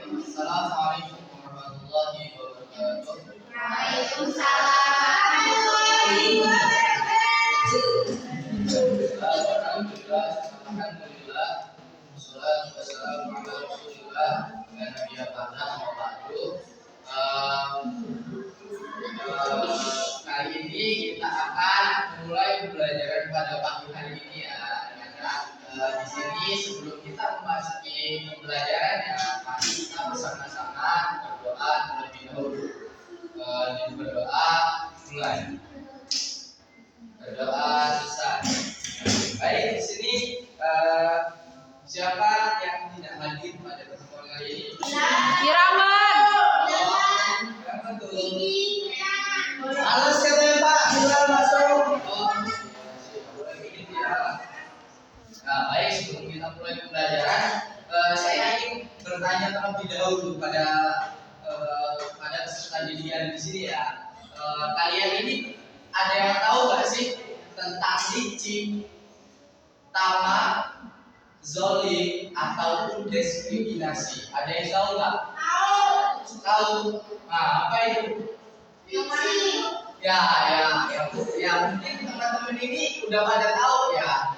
Assalamualaikum warahmatullahi wabarakatuh. Waalaikumsalam warahmatullahi wabarakatuh. Alhamdulillah. Wassalatu wassalamu ala Rasulillah wa nabiyina Muhammad. Kali ini kita akan mulai pembelajaran pada pagi hari ini ya. Di sini sebelum kita memasuki pembelajarannya, mari kita bersama-sama berdoa terlebih dahulu. Berdoa mulai. Berdoa selesai. Baik, di sini siapa yang tidak hadir pada pertemuan kali ini? Irawan. Halo, siapa ya Pak? Silakan masuk. Nah, baik, sebelum kita mulai pembelajaran, saya ingin bertanya terlebih dahulu pada peserta didikan di sini ya. Kalian ini ada yang tahu nggak sih tentang licik, tamak, zolim ataupun diskriminasi? Ada yang tahu nggak? Tahu. Nah, apa itu? Ya, mungkin teman-teman ini udah pada tahu ya.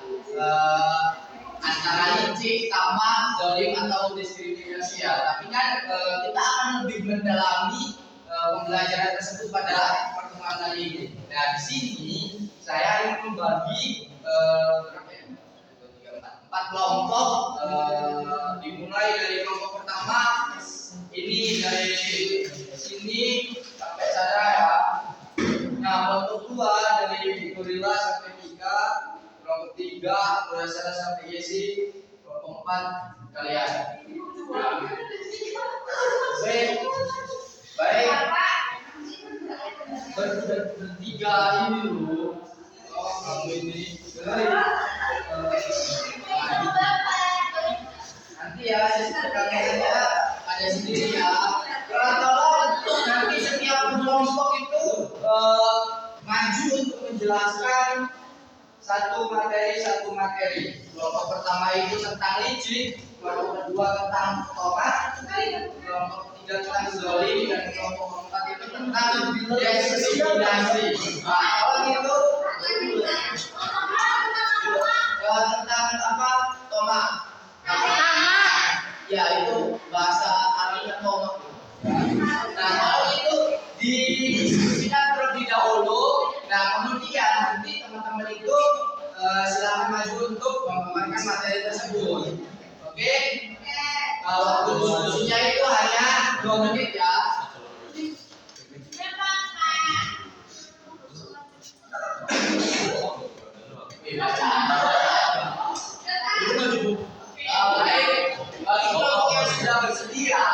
Antara licik, tamak, zolim atau diskriminasi ya. Tapi kan kita akan lebih mendalami pembelajaran tersebut pada pertemuan kali ini. Nah, di sini saya ingin membagi empat kelompok. Dimulai dari kelompok pertama. Ini dari sini sampai sana ya. Nah, kelompok dua dari gorila sampai Tika. Kelompok tiga Kurasana sampai Yesi. Kelompok empat kalian. Baik. Bertiga ini dulu. Oh, kamu ini. Nanti ya, kameranya ada sendiri ya. Tolong nanti setiap kelompok itu maju untuk menjelaskan satu materi. Kelompok pertama itu tentang licik, kelompok kedua tentang tomat, kelompok ketiga tentang zolim, dan kelompok keempat itu tentang diskriminasi. Nah, itu tentang apa? Tomat. Ya, itu bahasa Arabnya tomat. Nah, kalau itu didiskusikan terlebih dahulu. Nah, kemudian nanti teman-teman itu silakan maju untuk memaparkan materi tersebut. Oke? Waktu diskusinya itu hanya 2 menit ya. Baik, bagi kelompok yang sudah bersedia,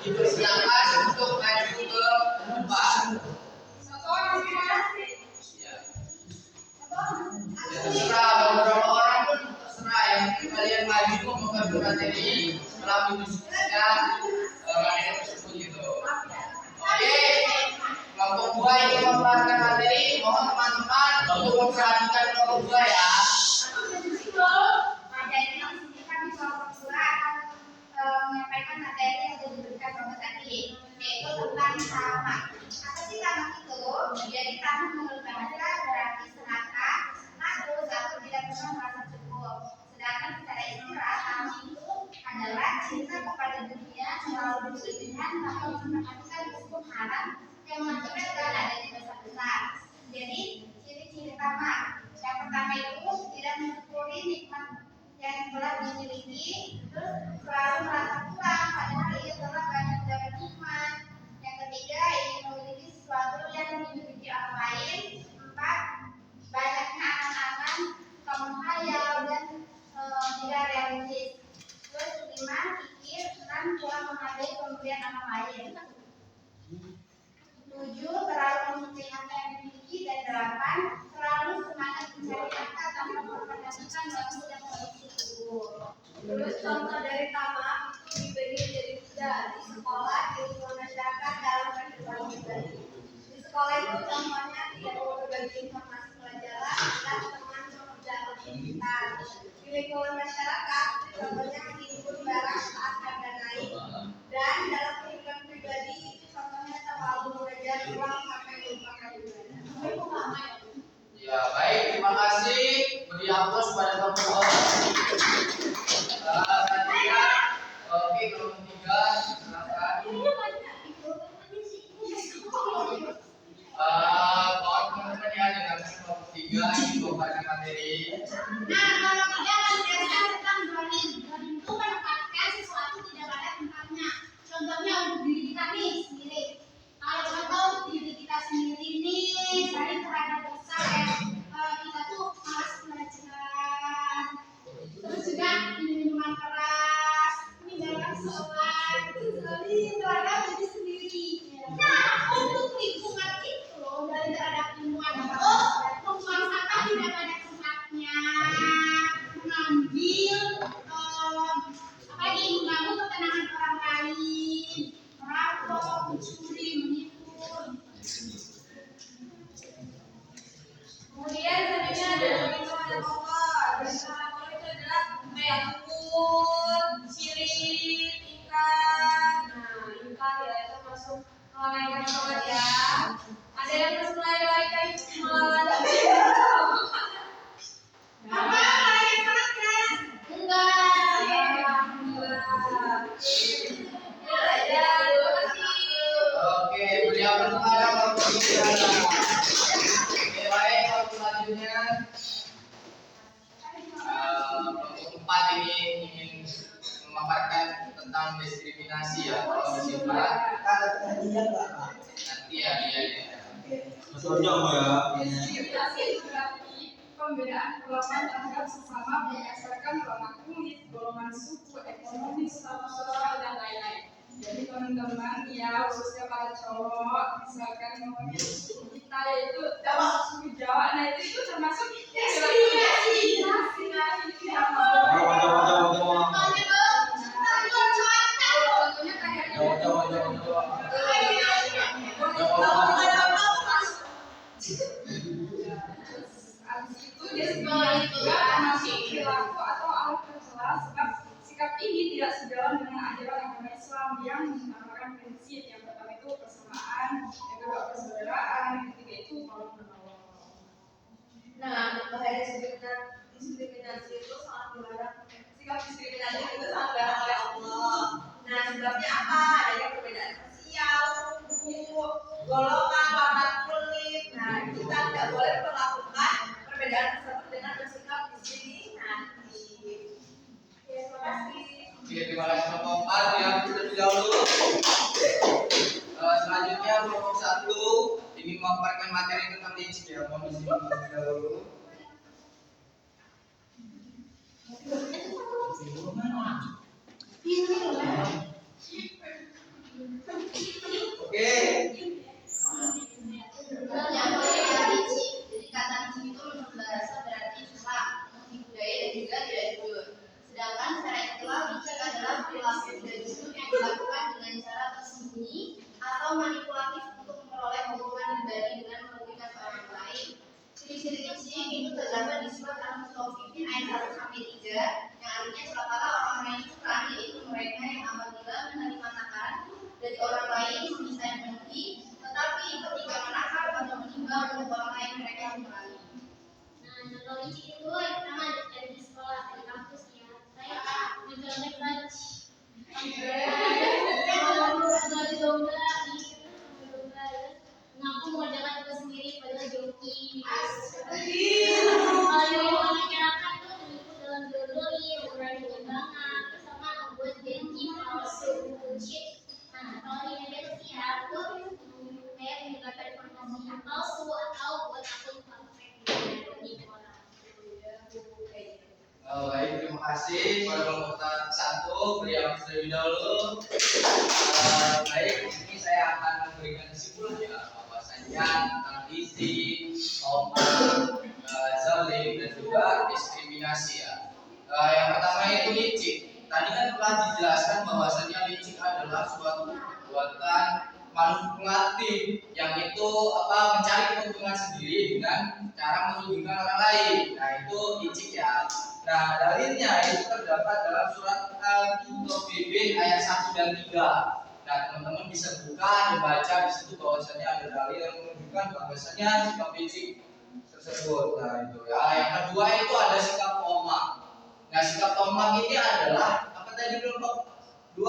dipersilakan untuk maju ke depan. Terserah, beberapa orang pun terserah yang kalian maju membantu materi setelah mendiskusikan materi tersebut gitu. Oke, kelompok 2 yang memperhatikan materi, mohon teman-teman untuk memperhatikan kelompok 2 ya. Menyampaikan materi yang sudah diberikan kelompok tadi, yaitu tentang tamak. Apa sih tamak itu? Jadi tamak menurut bahasa berarti serakah, terus atau tidak pernah merasa cukup. Sedangkan secara istilah tamak itu adalah cinta kepada dunia, selalu berlebihan, atau memperhatikan hukum haram yang mengakibatkan adanya dosa besar. Jadi ciri-ciri tamak yang pertama itu tidak mensyukuri nikmat yang telah dimiliki, terus selalu merasa kurang padahal ia telah banyak mendapat nikmat. Yang ketiga, ingin memiliki sesuatu yang dimiliki orang lain. 4, banyaknya angan-angan, menghayal dan tidak realistis. Terus 5, pikir, 6, kurang menghargai pemberian orang lain. 7, terlalu menyukai harta yang dimiliki. Dan 8, terlalu semangat mencari harta tanpa memperhatikan waktu dan kondisi tubuh. Terus contoh dari tamak itu dibagi menjadi 3, di sekolah, di lingkungan masyarakat, dalam kehidupan pribadi. Di sekolah itu contohnya tidak mau berbagi informasi pelajaran dan teman pekerjaan aktivitas. Di lingkungan masyarakat contohnya menghimpun barang saat harga naik dan 3 silakan. Mohon teman-teman ya dengan kelompok 3 ini memaparkan materi. Nah, kalau tidak menjelaskan tentang drawing. Drawing itu menempatkan sesuatu tidak pada tempatnya. Contohnya untuk diri kita nih sendiri. Kalau contoh untuk diri kita sendiri nih, sering terhadap dosa kita tuh malas belajar. Terus juga minuman keras, meninggalkan sholat, itu terhadap diri sendiri. Nah, untuk lingkungan itu dari terhadap lingkungan itu membuang sampah tidak pada tempatnya, mengambil mengganggu ketenangan orang lain, merampok, mencuri, menipu. Kemudian selanjutnya ada lingkungan yang kotor. Lingkungan kotor itu adalah kayak kebun, sirip, ikan. Nah, ikan ya itu masuk melalaikan sholat ya. Ada yang terus melalaikan Apa melalaikan sholat kan? Enggak. Alhamdulillah. Ya saja, terima kasih. Oke, beliau kepada kelompok 3. Oke, baik, kelompok selanjutnya kelompok 4 ini ingin memaparkan tentang diskriminasi ya. Kalau bersifat nanti ya dia. Diskriminasi itu berarti pembedaan perlakuan terhadap sesama berdasarkan warna kulit, golongan suku, ekonomi, status sosial dan lain-lain. Jadi teman-teman ya khususnya para cowok misalkan ngomongin suku kita yaitu termasuk suku Jawa, nah itu termasuk diskriminasi. Contohnya kayak Habis itu diskriminasi juga termasuk perilaku atau alat tercela sebab sikap ini tidak sejalan dengan ajaran agama Islam yang mengutamakan prinsip yang pertama itu persamaan, yang kedua persaudaraan, yang ketiga itu tolong menolong. Nah, bahaya diskriminasi itu sangat dilarang. Sikap diskriminasi itu sangat dilarang oleh Allah. Nah, sebabnya apa? Adanya perbedaan sosial, suku, golongan, warna kulit. Nah, kita tidak boleh melakukan perbedaan tersebut dengan bersikap diskriminatif. Oke, terima kasih. Oke, terima kasih kelompok 4 yang terlebih dahulu. Selanjutnya kelompok 1 ini memaparkan materi tentang licik ya. Mohon disimak terlebih dahulu. Oke, Yang pertama licik. Jadi kata licik itu menurut bahasa berarti celah, mengerti budaya dan juga tidak jujur. Sedangkan secara istilah licik adalah perilaku tidak jujur yang dilakukan dengan cara tersembunyi atau manipulatif untuk memperoleh keuntungan pribadi dengan merugikan orang lain. Ciri-ciri licik itu terdapat di surat Al-Mutaffifin ayat 1-3 yang artinya celakalah orang-orang yang curang, yaitu mereka yang apabila menerima takaran dari orang lain meminta yang lebih, tetapi ketika menakar atau menimbang untuk orang lain mereka yang berani. Nah, contoh licik itu yang pertama ada di sekolah, di kampus ya. Saya mencontek lunch. Dari domba, mengaku mengerjakan tugas sendiri padahal joki. Kalau yang masyarakat tuh mengikut dalam dodoli, mengurangi timbangan, sama membuat janji palsu, bullshit. Nah, kalau ini negatif ya, itu kayak menyebarkan informasi yang palsu atau buat akun palsu di orang. baik, terima kasih pada kelompok 1 beliau terlebih dahulu. Baik, ini saya akan memberikan kesimpulan ya bahwasanya tentang isi, sombong, zalim dan juga diskriminasi ya. Yang pertama itu licik. Tadi kan telah dijelaskan bahwasanya licik adalah suatu perbuatan manipulatif yang itu mencari keuntungan sendiri dengan cara merugikan orang lain. Nah, itu licik ya. Nah, dalilnya itu terdapat dalam surat Al-Mutaffifin ayat 1 dan 3. Nah, teman-teman bisa buka dan baca di situ bahwasanya ada dalil yang menunjukkan bahwasanya sikap licik tersebut. Nah, itu ya. Yang kedua itu ada sikap tomak. Nah, sikap tomak ini adalah apa tadi kelompok 2?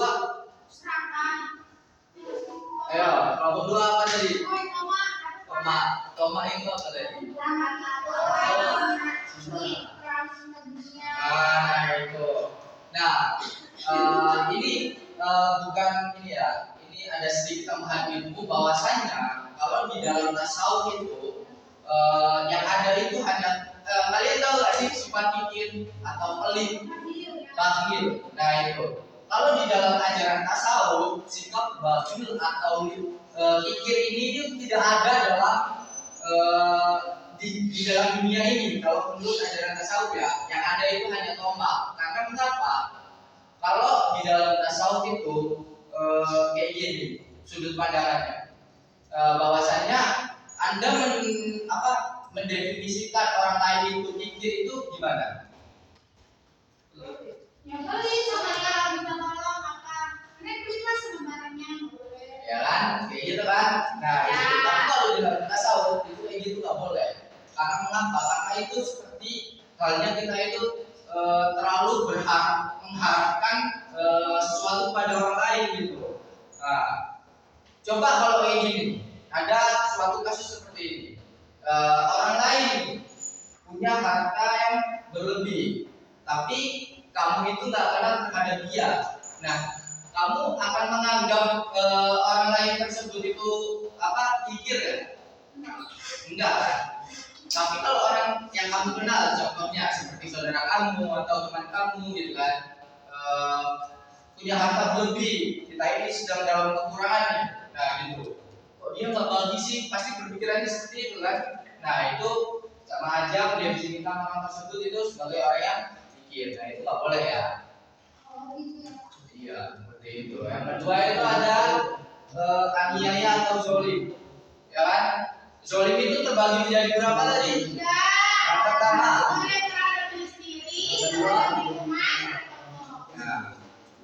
berdasarkan ini ya, ini ada sedikit tambahan ilmu bahwasanya kalau di dalam tasawuf itu yang ada itu hanya kalian tahu gak sih sifat kikir atau pelit, bakhil. Nah itu kalau di dalam ajaran tasawuf sikap bakhil atau kikir ini tidak ada dalam di dalam dunia ini. Kalau menurut ajaran tasawuf ya, yang ada itu hanya tombak. Karena mengapa? Kalau di dalam tasawuf itu kayak gini sudut pandangannya, bahwasanya Anda mendefinisikan orang lain itu kikir itu gimana? Yang pelit sama yang minta tolong apa? Karena pelit mas sama barangnya boleh. Ya kan, kayak gitu kan. Nah, Ya. itu. Tapi kalau di dalam tasawuf itu kayak gitu nggak boleh. Karena mengapa? Karena itu seperti halnya kita itu terlalu mengharapkan sesuatu pada orang lain gitu. Nah, coba kalau kayak gini, ada suatu kasus seperti ini. Orang lain punya harta yang berlebih, tapi kamu itu nggak kenal terhadap dia. Nah, kamu akan menganggap orang lain tersebut itu kikir ya? Enggak kan? Tapi kalau orang yang kamu kenal, contohnya seperti saudara kamu atau teman kamu gitu kan, punya harta berlebih, kita ini sedang dalam kekurangan, nah gitu. Kok dia nggak bagi sih? Pasti berpikirannya seperti itu kan? Nah itu sama aja mendefinisikan orang tersebut itu sebagai orang yang kikir. Nah itu nggak boleh ya. Oh gitu ya. Iya, seperti itu. Yang kedua itu ada aniaya atau zolim, ya kan? Zolim itu terbagi menjadi berapa tadi? Yang pertama. Boleh terhadap diri sendiri, terhadap lingkungan, Nah,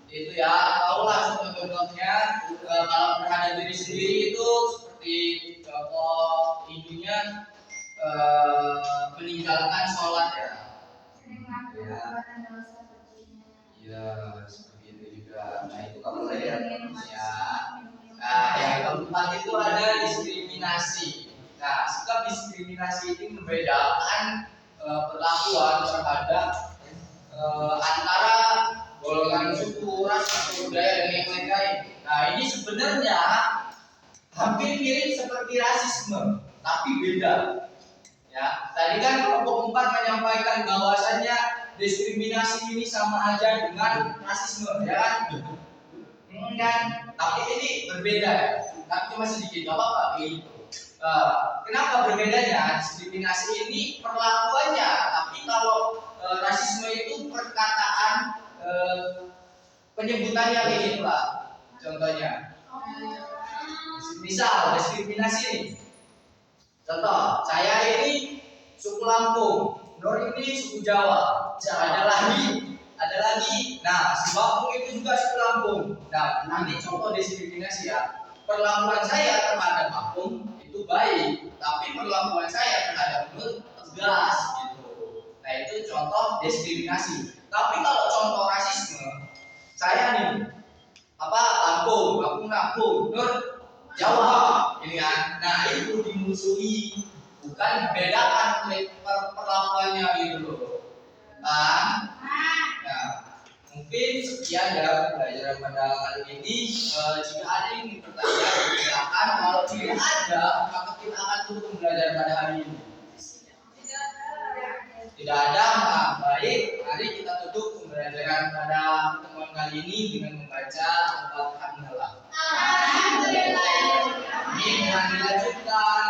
itu ya, tahulah contoh-contohnya. Kalau terhadap diri sendiri itu seperti contoh ibunya meninggalkan sholat ya. sering melakukan perbuatan dosa sepertinya. Iya, seperti itu juga. Nah itu kamu boleh ya, ya. Nah, yang keempat itu ada diskriminasi. Nah, sikap diskriminasi ini membedakan perlakuan terhadap antara golongan suku, ras, atau budaya dan yang lain-lain. Nah, ini sebenarnya hampir mirip seperti rasisme, tapi beda. Ya, tadi kan kelompok 4 menyampaikan bahwasannya diskriminasi ini sama aja dengan rasisme, ya kan? Tapi ini berbeda ya. Tapi cuma sedikit, gak apa-apa gitu. Kenapa berbedanya? Diskriminasi ini perlakuannya, tapi kalau rasisme itu perkataan penyebutannya kayak gitu lah. Contohnya, misal diskriminasi ini. Contoh, saya ini suku Lampung, Nur ini suku Jawa. Ada lagi. Nah, si Bapung itu juga suku Lampung. Nah, nanti contoh diskriminasi ya. Perlakuan saya terhadap Bapung itu baik, tapi perlakuan saya terhadap Nur tegas gitu. Nah, itu contoh diskriminasi. Tapi kalau contoh rasisme, saya nih Lampung, Nur Jawa, ini kan. Nah itu dimusuhi, bukan dibedakan perlakuannya gitu loh. Nah, mungkin sekian ya pelajaran pada kali ini. Jika ada yang ingin bertanya, silakan. Kalau tidak ada, maka kita akan tutup pembelajaran pada hari ini. Tidak ada, baik. Mari kita tutup pembelajaran pada pertemuan kali ini dengan membaca Al-Fatihah. Alhamdulillah. Ini dengan dilanjutkan